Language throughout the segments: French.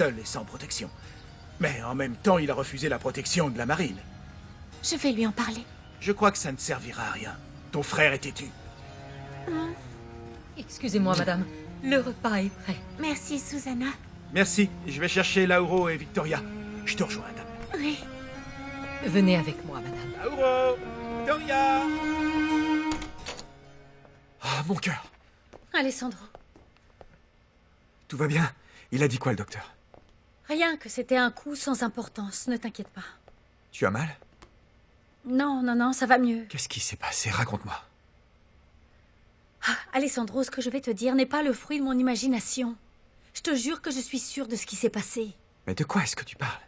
seul et sans protection. Mais en même temps, il a refusé la protection de la marine. Je vais lui en parler. Je crois que ça ne servira à rien. Ton frère est têtu. Excusez-moi, madame. Le repas est prêt. Merci, Susanna. Merci. Je vais chercher Lauro et Victoria. Je te rejoins, dame. Oui. Venez avec moi, madame. Lauro! Victoria! Ah, mon cœur. Alessandro, Tout va bien? Il a dit quoi, le docteur? rien, que c'était un coup sans importance, ne t'inquiète pas. Tu as mal? Non, non, non, ça va mieux. Qu'est-ce qui s'est passé? Raconte-moi. Ah, Alessandro, ce que je vais te dire n'est pas le fruit de mon imagination. Je te jure que je suis sûre de ce qui s'est passé. Mais de quoi est-ce que tu parles?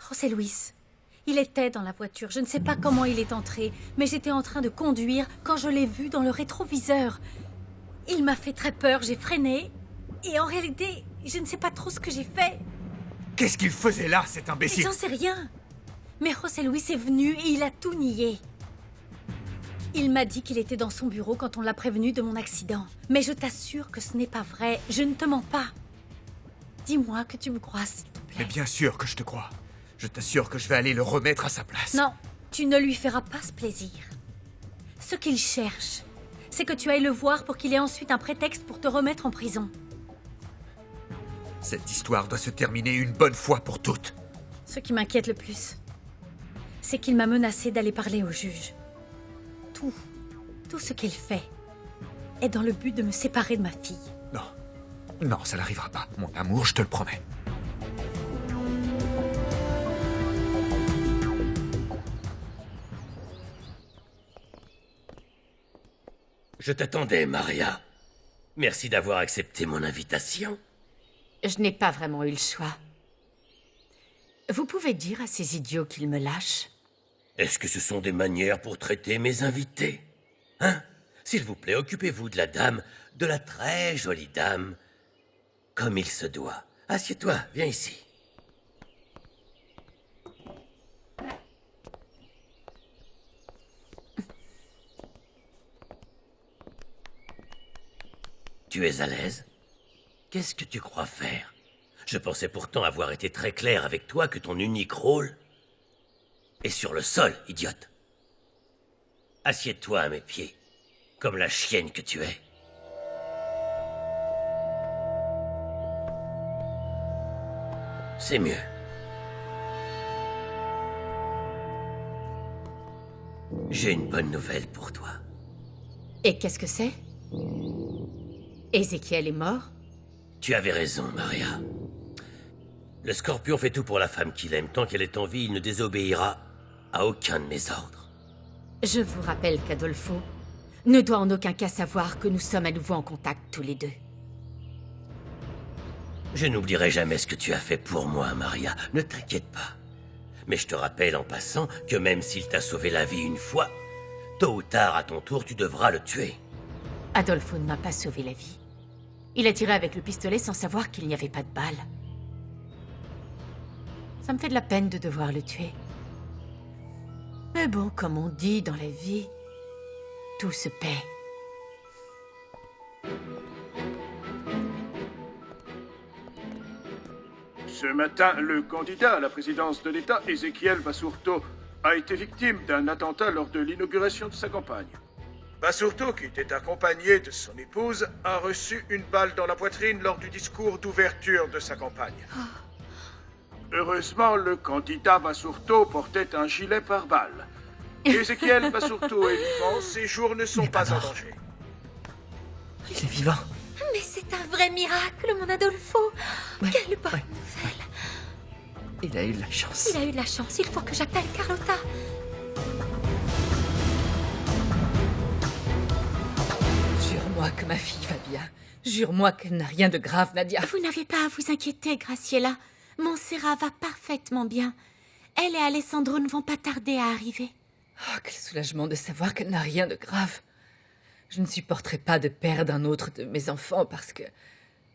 José Luis, il était dans la voiture. Je ne sais pas comment il est entré, mais j'étais en train de conduire quand je l'ai vu dans le rétroviseur. Il m'a fait très peur, j'ai freiné. Et en réalité, je ne sais pas trop ce que j'ai fait. Qu'est-ce qu'il faisait là, cet imbécile? J'en sais rien. Mais José Luis est venu et il a tout nié. Il m'a dit qu'il était dans son bureau quand on l'a prévenu de mon accident. Mais je t'assure que ce n'est pas vrai. Je ne te mens pas. Dis-moi que tu me crois, s'il te plaît. Mais bien sûr que je te crois. Je t'assure que je vais aller le remettre à sa place. Non, tu ne lui feras pas ce plaisir. Ce qu'il cherche, c'est que tu ailles le voir pour qu'il ait ensuite un prétexte pour te remettre en prison. Cette histoire doit se terminer une bonne fois pour toutes. Ce qui m'inquiète le plus, c'est qu'il m'a menacé d'aller parler au juge. Tout ce qu'il fait est dans le but de me séparer de ma fille. Non. Non, ça n'arrivera pas. Mon amour, je te le promets. Je t'attendais, Maria. Merci d'avoir accepté mon invitation. Je n'ai pas vraiment eu le choix. Vous pouvez dire à ces idiots qu'ils me lâchent? Est-ce que ce sont des manières pour traiter mes invités? Hein? S'il vous plaît, occupez-vous de la dame, de la très jolie dame, comme il se doit. Assieds-toi, viens ici. Tu es à l'aise? Qu'est-ce que tu crois faire? Je pensais pourtant avoir été très clair avec toi que ton unique rôle est sur le sol, idiote. Assieds-toi à mes pieds, comme la chienne que tu es. C'est mieux. J'ai une bonne nouvelle pour toi. Et qu'est-ce que c'est? Ézéchiel est mort? Tu avais raison, Maria. Le scorpion fait tout pour la femme qu'il aime. Tant qu'elle est en vie, il ne désobéira à aucun de mes ordres. Je vous rappelle qu'Adolfo ne doit en aucun cas savoir que nous sommes à nouveau en contact tous les deux. Je n'oublierai jamais ce que tu as fait pour moi, Maria. Ne t'inquiète pas. Mais je te rappelle en passant que même s'il t'a sauvé la vie une fois, tôt ou tard, à ton tour, tu devras le tuer. Adolfo ne m'a pas sauvé la vie. Il a tiré avec le pistolet sans savoir qu'il n'y avait pas de balles. Ça me fait de la peine de devoir le tuer. Mais bon, comme on dit dans la vie, tout se paie. Ce matin, le candidat à la présidence de l'État, Ezequiel Basurto, a été victime d'un attentat lors de l'inauguration de sa campagne. Basurto, qui était accompagné de son épouse, a reçu une balle dans la poitrine lors du discours d'ouverture de sa campagne. Heureusement, le candidat Basurto portait un gilet pare-balles. Ezequiel Basurto est vivant, ses jours ne sont pas en danger. Il est vivant. Mais c'est un vrai miracle, mon Adolfo. Quelle bonne nouvelle. Il a eu de la chance. Il a eu de la chance, il faut que j'appelle Carlotta. Jure-moi que ma fille va bien. Jure-moi qu'elle n'a rien de grave, Nadia. Vous n'avez pas à vous inquiéter, Graciela. Montserrat va parfaitement bien. Elle et Alessandro ne vont pas tarder à arriver. Oh, quel soulagement de savoir qu'elle n'a rien de grave. Je ne supporterai pas de perdre un autre de mes enfants parce que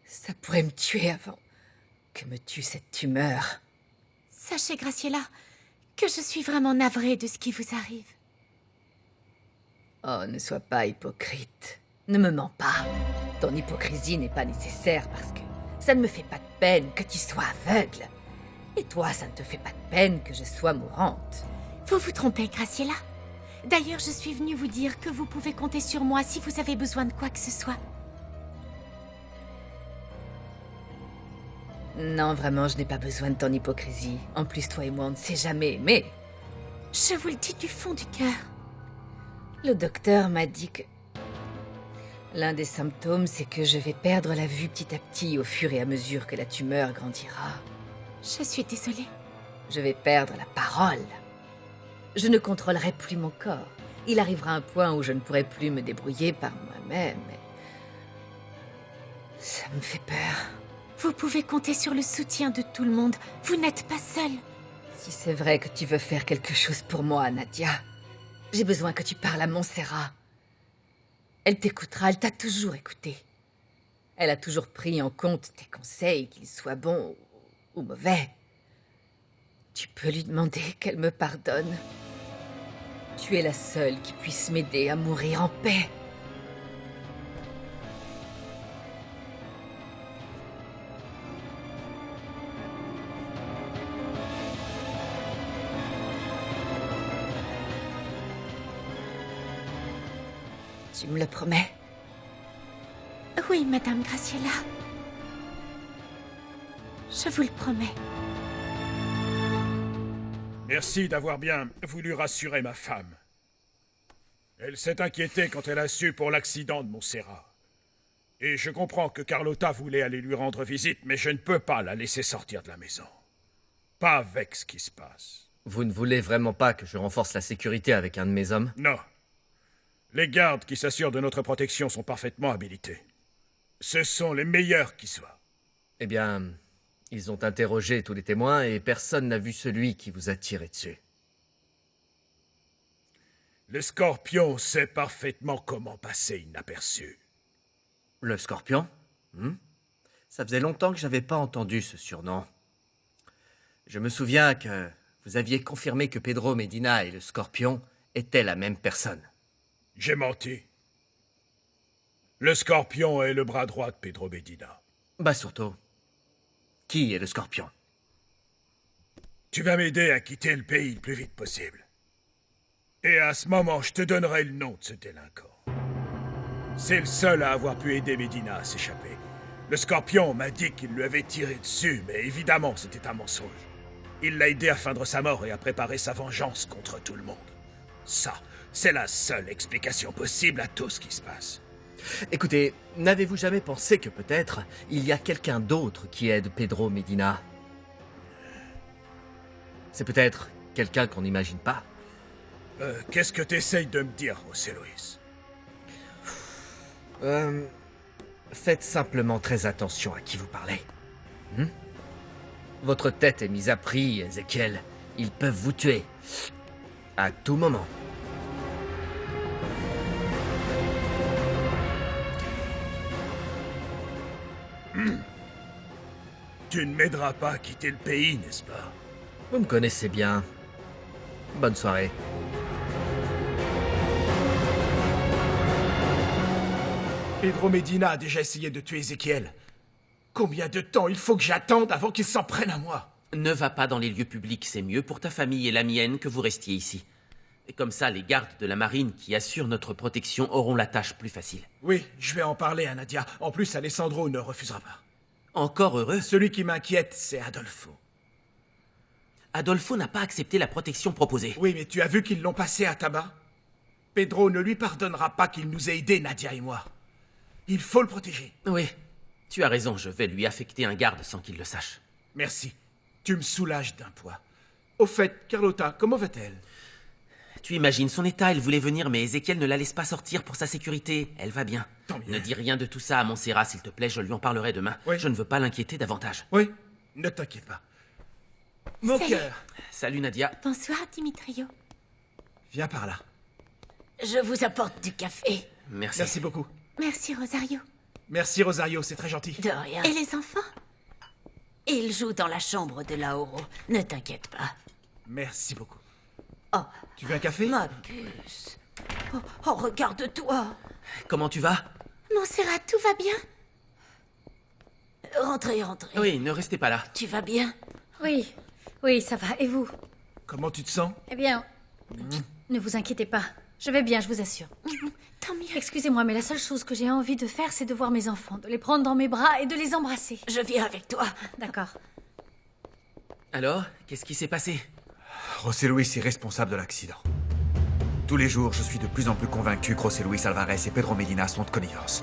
ça pourrait me tuer avant que me tue cette tumeur. Sachez, Graciela, que je suis vraiment navrée de ce qui vous arrive. Oh, ne sois pas hypocrite. Ne me mens pas. Ton hypocrisie n'est pas nécessaire parce que Ça ne me fait pas de peine que tu sois aveugle. Et toi, ça ne te fait pas de peine que je sois mourante. Vous vous trompez, Graciela. D'ailleurs, je suis venue vous dire que vous pouvez compter sur moi si vous avez besoin de quoi que ce soit. Non, vraiment, je n'ai pas besoin de ton hypocrisie. En plus, toi et moi, on ne s'est jamais aimés. Je vous le dis du fond du cœur. Le docteur m'a dit que... L'un des symptômes, c'est que je vais perdre la vue petit à petit au fur et à mesure que la tumeur grandira. Je suis désolée. Je vais perdre la parole. Je ne contrôlerai plus mon corps. Il arrivera un point où je ne pourrai plus me débrouiller par moi-même. Ça me fait peur. Vous pouvez compter sur le soutien de tout le monde. Vous n'êtes pas seule. Si c'est vrai que tu veux faire quelque chose pour moi, Nadia, j'ai besoin que tu parles à Montserrat. Elle t'écoutera, elle t'a toujours écouté. Elle a toujours pris en compte tes conseils, qu'ils soient bons ou mauvais. Tu peux lui demander qu'elle me pardonne. Tu es la seule qui puisse m'aider à mourir en paix. Tu me le promets? Oui, Madame Graciela. Je vous le promets. Merci d'avoir bien voulu rassurer ma femme. Elle s'est inquiétée quand elle a su pour l'accident de Montserrat. Et je comprends que Carlotta voulait aller lui rendre visite, mais je ne peux pas la laisser sortir de la maison. Pas avec ce qui se passe. Vous ne voulez vraiment pas que je renforce la sécurité avec un de mes hommes? Non. Les gardes qui s'assurent de notre protection sont parfaitement habilités. Ce sont les meilleurs qui soient. Eh bien, ils ont interrogé tous les témoins et personne n'a vu celui qui vous a tiré dessus. Le Scorpion sait parfaitement comment passer inaperçu. Le Scorpion? Ça faisait longtemps que j'avais pas entendu ce surnom. Je me souviens que vous aviez confirmé que Pedro Medina et le Scorpion étaient la même personne. J'ai menti. Le Scorpion est le bras droit de Pedro Medina. Basurto, qui est le Scorpion? Tu vas m'aider à quitter le pays le plus vite possible. Et à ce moment, je te donnerai le nom de ce délinquant. C'est le seul à avoir pu aider Medina à s'échapper. Le Scorpion m'a dit qu'il lui avait tiré dessus, mais évidemment, c'était un mensonge. Il l'a aidé à feindre sa mort et à préparer sa vengeance contre tout le monde. Ça, c'est la seule explication possible à tout ce qui se passe. Écoutez, n'avez-vous jamais pensé que peut-être il y a quelqu'un d'autre qui aide Pedro Medina? C'est peut-être quelqu'un qu'on n'imagine pas. Qu'est-ce que t'essayes de me dire, José Luis? Faites simplement très attention à qui vous parlez. Votre tête est mise à prix, Ezekiel. Ils peuvent vous tuer. À tout moment. Tu ne m'aideras pas à quitter le pays, n'est-ce pas? Vous me connaissez bien. Bonne soirée. Pedro Medina a déjà essayé de tuer Ezekiel. Combien de temps il faut que j'attende avant qu'il s'en prenne à moi? Ne va pas dans les lieux publics, c'est mieux pour ta famille et la mienne que vous restiez ici. Et comme ça, les gardes de la marine qui assurent notre protection auront la tâche plus facile. Oui, je vais en parler à Nadia. En plus, Alessandro ne refusera pas. Encore heureux. Celui qui m'inquiète, c'est Adolfo. Adolfo n'a pas accepté la protection proposée. Oui, mais tu as vu qu'ils l'ont passé à tabac? Pedro ne lui pardonnera pas qu'il nous ait aidés, Nadia et moi. Il faut le protéger. Oui, tu as raison, je vais lui affecter un garde sans qu'il le sache. Merci. Tu me soulages d'un poids. Au fait, Carlotta, comment va-t-elle? Tu imagines son état, elle voulait venir, mais Ezekiel ne la laisse pas sortir pour sa sécurité. Elle va bien. Tant mieux. Ne dis rien de tout ça à Montserrat, s'il te plaît, je lui en parlerai demain. Oui. Je ne veux pas l'inquiéter davantage. Oui, ne t'inquiète pas. Mon Salut. cœur, Salut Nadia. Bonsoir, Dimitrio. viens par là. Je vous apporte du café. Merci. Merci beaucoup. Merci, Rosario. Merci, Rosario, c'est très gentil. De rien. Et les enfants? Ils jouent dans la chambre de Lauro. Ne t'inquiète pas. Merci beaucoup. Oh, Tu veux un café? ma puce. Oh, regarde-toi. Comment tu vas? Montserrat, tout va bien? Rentrez, rentrez. Oui, ne restez pas là. Tu vas bien? Oui, oui, ça va. Et vous? Comment tu te sens? Eh bien, ne vous inquiétez pas. Je vais bien, je vous assure. Tant mieux. Excusez-moi, mais la seule chose que j'ai envie de faire, c'est de voir mes enfants, de les prendre dans mes bras et de les embrasser. Je viens avec toi. D'accord. Alors, qu'est-ce qui s'est passé? José Luis est responsable de l'accident. Tous les jours, je suis de plus en plus convaincu que José Luis Alvarez et Pedro Medina sont de connivence.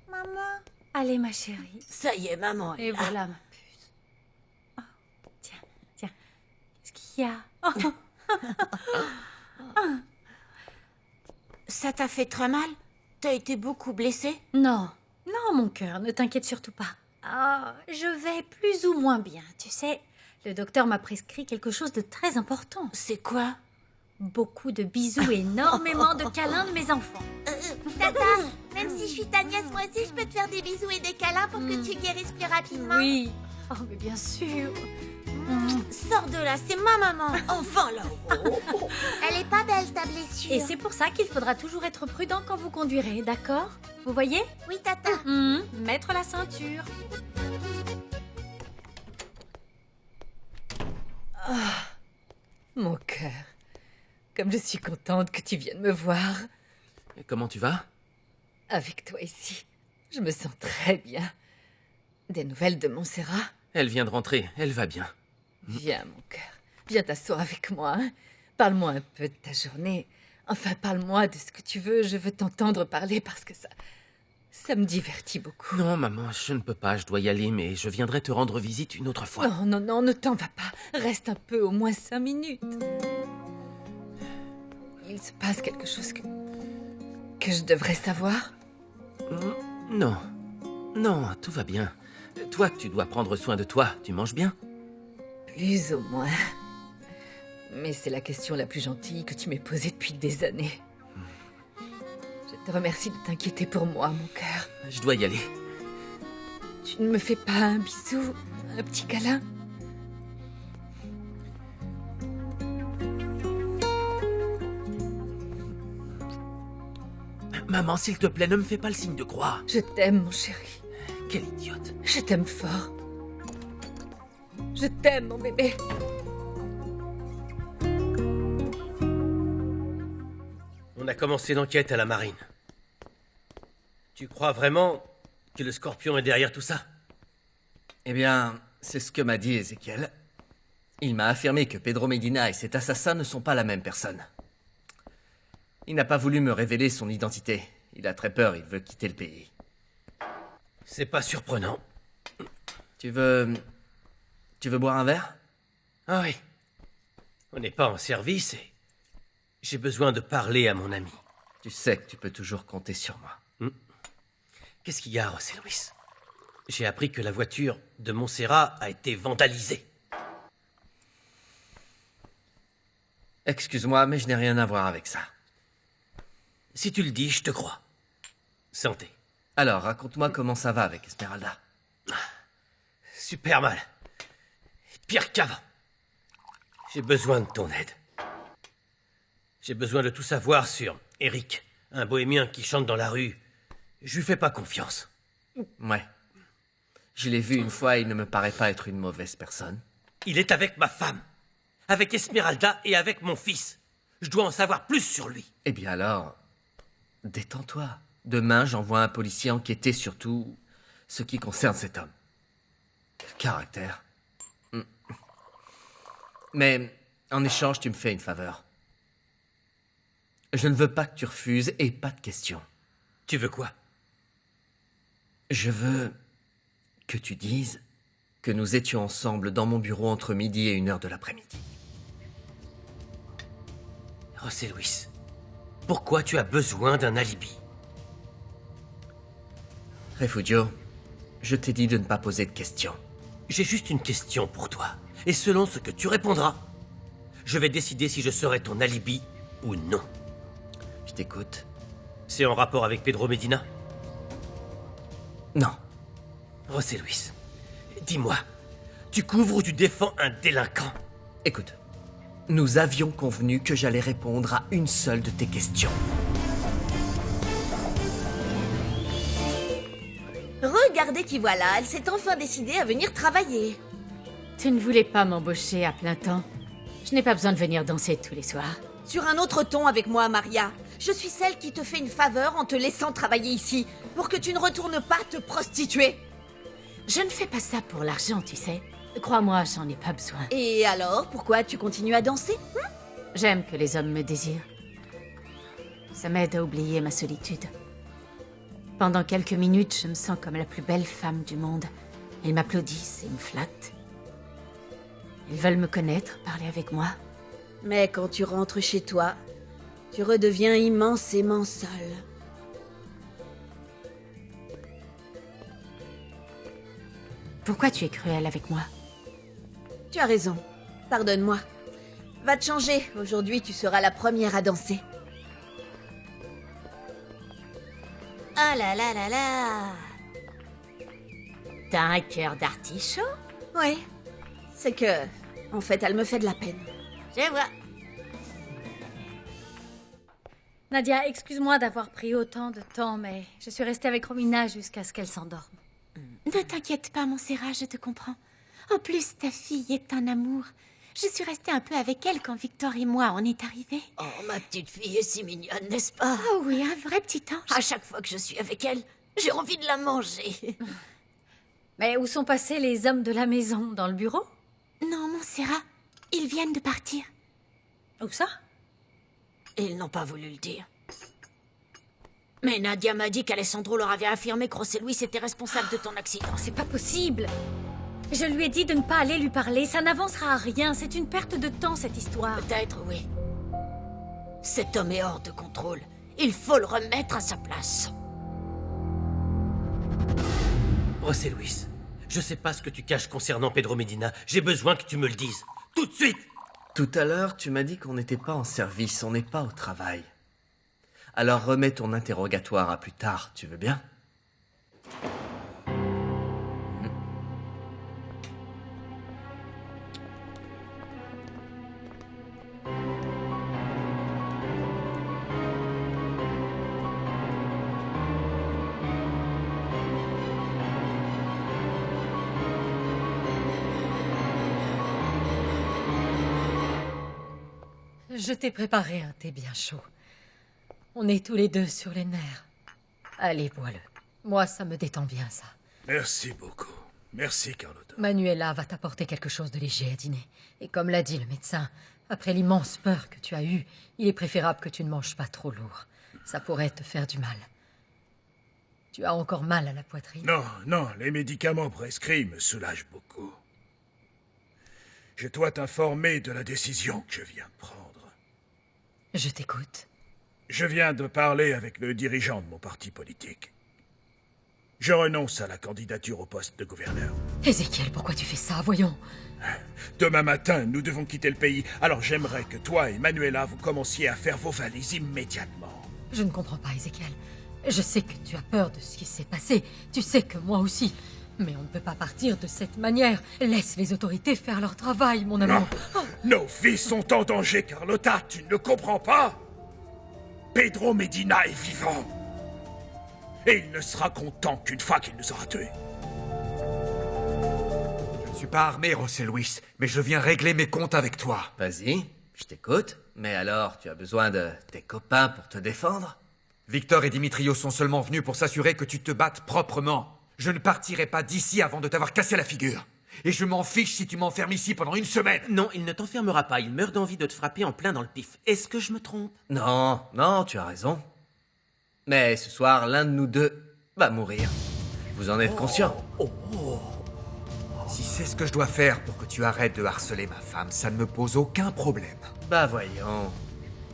Maman. Allez, ma chérie. Ça y est, maman. Et est là. voilà, ma puce. Oh, tiens, tiens. Qu'est-ce qu'il y a? Oh. Ça t'a fait très mal? T'as été beaucoup blessée? Non, non, mon cœur, ne t'inquiète surtout pas. Ah, je vais plus ou moins bien, tu sais. Le docteur m'a prescrit quelque chose de très important. C'est quoi? Beaucoup de bisous et énormément de câlins de mes enfants. Tata, même si je suis ta nièce, moi aussi je peux te faire des bisous et des câlins pour que tu guérisses plus rapidement. Oui. Oh, mais bien sûr. Sors de là, c'est ma maman. Enfin là. Elle est pas belle ta blessure. Et c'est pour ça qu'il faudra toujours être prudent quand vous conduirez, d'accord? Vous voyez? Oui, tata. Mettre la ceinture. Mon cœur, comme je suis contente que tu viennes me voir. Et comment tu vas? Avec toi ici, je me sens très bien. Des nouvelles de Montserrat? Elle vient de rentrer, elle va bien. Viens, mon cœur, viens t'asseoir avec moi. Hein. Parle-moi un peu de ta journée. Enfin, parle-moi de ce que tu veux. Je veux t'entendre parler parce que ça me divertit beaucoup. Non, maman, je ne peux pas, je dois y aller, mais je viendrai te rendre visite une autre fois. Non, non, non, ne t'en va pas. Reste un peu, au moins 5 minutes. Il se passe quelque chose que je devrais savoir? Non, non, tout va bien. Toi, tu dois prendre soin de toi, tu manges bien? Plus ou moins. Mais c'est la question la plus gentille que tu m'aies posée depuis des années. Je te remercie de t'inquiéter pour moi, mon cœur. Je dois y aller. Tu ne me fais pas un bisou, un petit câlin? Maman, s'il te plaît, ne me fais pas le signe de croix. Je t'aime, mon chéri. Quelle idiote. Je t'aime fort. Je t'aime, mon bébé. On a commencé l'enquête à la marine. Tu crois vraiment que le Scorpion est derrière tout ça? Eh bien, c'est ce que m'a dit Ezekiel. Il m'a affirmé que Pedro Medina et cet assassin ne sont pas la même personne. Il n'a pas voulu me révéler son identité. Il a très peur, il veut quitter le pays. C'est pas surprenant. Tu veux boire un verre? Ah oui. On n'est pas en service et j'ai besoin de parler à mon ami. Tu sais que tu peux toujours compter sur moi. Qu'est-ce qu'il y a, José Luis? J'ai appris que la voiture de Montserrat a été vandalisée. Excuse-moi, mais je n'ai rien à voir avec ça. Si tu le dis, je te crois. Santé. Alors, raconte-moi comment ça va avec Esmeralda. Super mal. Pire qu'avant. J'ai besoin de ton aide. J'ai besoin de tout savoir sur Eric, un bohémien qui chante dans la rue. Je lui fais pas confiance. Ouais. Je l'ai vu une fois et il ne me paraît pas être une mauvaise personne. Il est avec ma femme, avec Esmeralda et avec mon fils. Je dois en savoir plus sur lui. Eh bien alors, détends-toi. Demain, j'envoie un policier enquêter sur tout ce qui concerne cet homme. Quel caractère. Mais, en échange, tu me fais une faveur. Je ne veux pas que tu refuses et pas de questions. Tu veux quoi? Je veux que tu dises que nous étions ensemble dans mon bureau entre midi et 1h de l'après-midi. José Luis, pourquoi tu as besoin d'un alibi? Refugio, je t'ai dit de ne pas poser de questions. J'ai juste une question pour toi. Et selon ce que tu répondras, je vais décider si je serai ton alibi ou non. Je t'écoute. C'est en rapport avec Pedro Medina? Non. José Luis, dis-moi, tu couvres ou tu défends un délinquant? Écoute, nous avions convenu que j'allais répondre à une seule de tes questions. Regardez qui voilà, elle s'est enfin décidée à venir travailler. Tu ne voulais pas m'embaucher à plein temps. Je n'ai pas besoin de venir danser tous les soirs. Sur un autre ton avec moi, Maria. Je suis celle qui te fait une faveur en te laissant travailler ici, pour que tu ne retournes pas te prostituer. Je ne fais pas ça pour l'argent, tu sais. Crois-moi, j'en ai pas besoin. Et alors, pourquoi tu continues à danser? J'aime que les hommes me désirent. Ça m'aide à oublier ma solitude. Pendant quelques minutes, je me sens comme la plus belle femme du monde. Ils m'applaudissent et me flattent. Ils veulent me connaître, parler avec moi. Mais quand tu rentres chez toi, tu redeviens immensément seule. Pourquoi tu es cruelle avec moi? Tu as raison. Pardonne-moi. Va te changer. Aujourd'hui, tu seras la première à danser. Ah là là là là. T'as un cœur d'artichaut? Ouais. C'est que... En fait, elle me fait de la peine. Je vois. Nadia, excuse-moi d'avoir pris autant de temps, mais je suis restée avec Romina jusqu'à ce qu'elle s'endorme. Ne t'inquiète pas, Montserrat, je te comprends. En plus, ta fille est un amour. Je suis restée un peu avec elle quand Victor et moi on est arrivés. Oh, ma petite fille est si mignonne, n'est-ce pas? Oh oui, un vrai petit ange. À chaque fois que je suis avec elle, j'ai envie de la manger. Mais où sont passés les hommes de la maison? Dans le bureau? Non, Montserrat, ils viennent de partir. Où ça? Ils n'ont pas voulu le dire. Mais Nadia m'a dit qu'Alessandro leur avait affirmé que José Luis était responsable de ton accident. C'est pas possible. Je lui ai dit de ne pas aller lui parler. Ça n'avancera à rien. C'est une perte de temps, cette histoire. Peut-être, oui. Cet homme est hors de contrôle. Il faut le remettre à sa place. José Luis, je sais pas ce que tu caches concernant Pedro Medina. J'ai besoin que tu me le dises. Tout de suite! Tout à l'heure, tu m'as dit qu'on n'était pas en service, on n'est pas au travail. Alors remets ton interrogatoire à plus tard, tu veux bien? Je t'ai préparé un thé bien chaud. On est tous les deux sur les nerfs. Allez, bois-le. Moi, ça me détend bien, ça. Merci beaucoup. Merci, Carlotta. Manuela va t'apporter quelque chose de léger à dîner. Et comme l'a dit le médecin, après l'immense peur que tu as eue, il est préférable que tu ne manges pas trop lourd. Ça pourrait te faire du mal. Tu as encore mal à la poitrine? Non, non, les médicaments prescrits me soulagent beaucoup. Je dois t'informer de la décision que je viens de prendre. Je t'écoute. Je viens de parler avec le dirigeant de mon parti politique. Je renonce à la candidature au poste de gouverneur. Ézéchiel, pourquoi tu fais ça? Voyons. Demain matin, nous devons quitter le pays, alors j'aimerais que toi et Manuela, vous commenciez à faire vos valises immédiatement. Je ne comprends pas, Ézéchiel. Je sais que tu as peur de ce qui s'est passé. Tu sais que moi aussi. Mais on ne peut pas partir de cette manière. Laisse les autorités faire leur travail, mon amour. Non. Nos vies sont en danger, Carlotta. Tu ne comprends pas? Pedro Medina est vivant. Et il ne sera content qu'une fois qu'il nous aura tués. Je ne suis pas armé, José Luis, mais je viens régler mes comptes avec toi. Vas-y, je t'écoute. Mais alors, tu as besoin de tes copains pour te défendre? Victor et Dimitrios sont seulement venus pour s'assurer que tu te battes proprement. Je ne partirai pas d'ici avant de t'avoir cassé la figure. Et je m'en fiche si tu m'enfermes ici pendant une semaine. Non, il ne t'enfermera pas. Il meurt d'envie de te frapper en plein dans le pif. Est-ce que je me trompe? Non, non, tu as raison. Mais ce soir, l'un de nous deux va mourir. Vous en êtes conscient? Si c'est ce que je dois faire pour que tu arrêtes de harceler ma femme, ça ne me pose aucun problème. Bah voyons.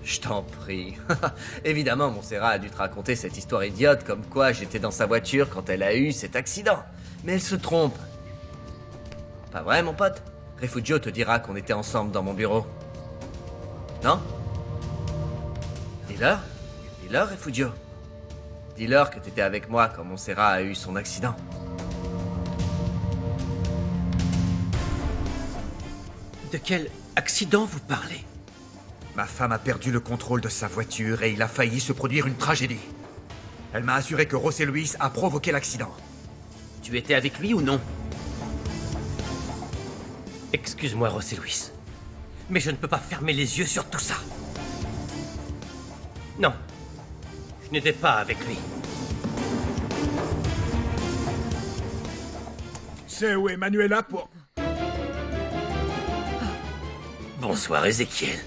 Je t'en prie. Évidemment, Montserrat a dû te raconter cette histoire idiote comme quoi j'étais dans sa voiture quand elle a eu cet accident. Mais elle se trompe. Pas vrai, mon pote? Refugio te dira qu'on était ensemble dans mon bureau. Non? Dis-leur. Dis-leur, Refugio. Dis-leur que t'étais avec moi quand Montserrat a eu son accident. De quel accident vous parlez? Ma femme a perdu le contrôle de sa voiture et il a failli se produire une tragédie. Elle m'a assuré que José Luis a provoqué l'accident. Tu étais avec lui ou non? Excuse-moi, José Luis, mais je ne peux pas fermer les yeux sur tout ça. Non, je n'étais pas avec lui. C'est où est Manuela pour... Bonsoir, Ézéchiel.